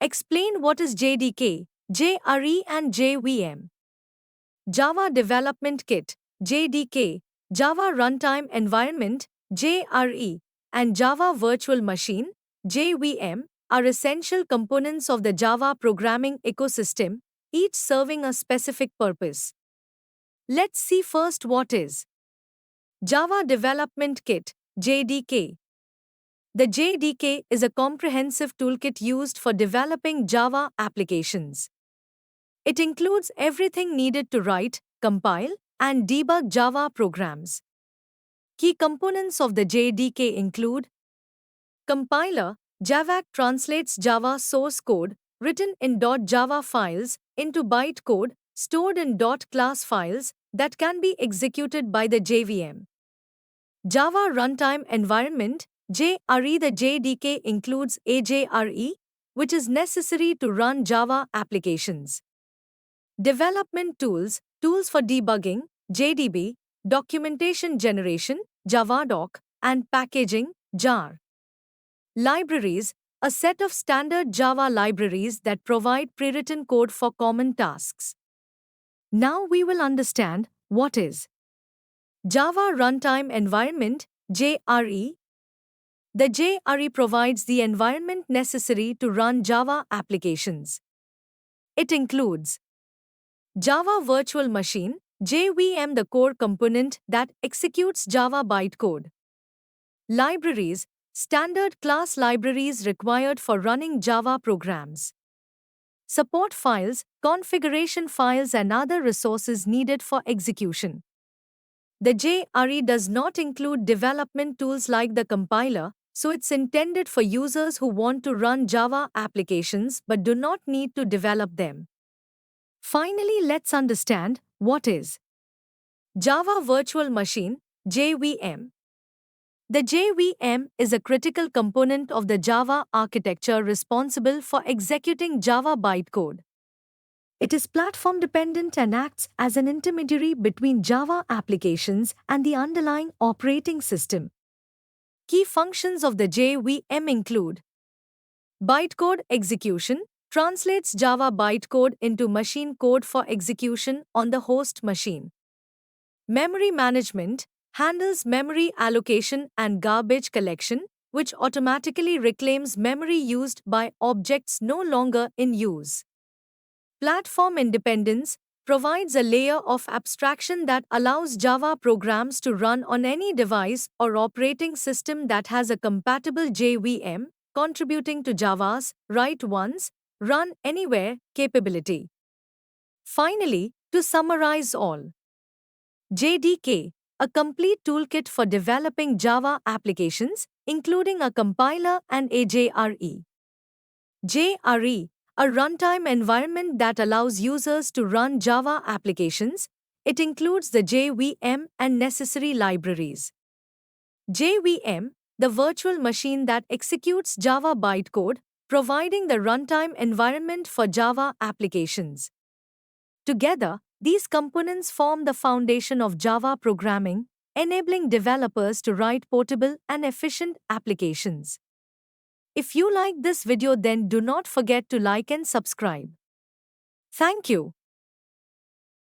Explain what is JDK, JRE and JVM. Java Development Kit, JDK, Java Runtime Environment, JRE, and Java Virtual Machine, JVM, are essential components of the Java programming ecosystem, each serving a specific purpose. Let's see first what is Java Development Kit, JDK. The JDK is a comprehensive toolkit used for developing Java applications. It includes everything needed to write, compile, and debug Java programs. Key components of the JDK include Compiler. Javac translates Java source code written in .java files into bytecode stored in .class files that can be executed by the JVM. Java Runtime Environment, JRE. The JDK includes AJRE, which is necessary to run Java applications. Development tools, tools for debugging, JDB, documentation generation, Javadoc, and packaging, JAR. Libraries, a set of standard Java libraries that provide pre-written code for common tasks. Now we will understand what is Java Runtime Environment, JRE. The JRE provides the environment necessary to run Java applications. It includes Java Virtual Machine, JVM, the core component that executes Java bytecode. Libraries, standard class libraries required for running Java programs. Support files, configuration files, and other resources needed for execution. The JRE does not include development tools like the compiler, so it's intended for users who want to run Java applications but do not need to develop them. Finally, let's understand what is Java Virtual Machine, JVM. The JVM is a critical component of the Java architecture responsible for executing Java bytecode. It is platform dependent and acts as an intermediary between Java applications and the underlying operating system. Key functions of the JVM include bytecode execution, translates Java bytecode into machine code for execution on the host machine. Memory management, handles memory allocation and garbage collection, which automatically reclaims memory used by objects no longer in use. Platform independence, provides a layer of abstraction that allows Java programs to run on any device or operating system that has a compatible JVM, contributing to Java's write once, run anywhere capability. Finally, to summarize all, JDK, a complete toolkit for developing Java applications, including a compiler and a JRE. JRE, a runtime environment that allows users to run Java applications. It includes the JVM and necessary libraries. JVM, the virtual machine that executes Java bytecode, providing the runtime environment for Java applications. Together, these components form the foundation of Java programming, enabling developers to write portable and efficient applications. If you like this video, then do not forget to like and subscribe. Thank you.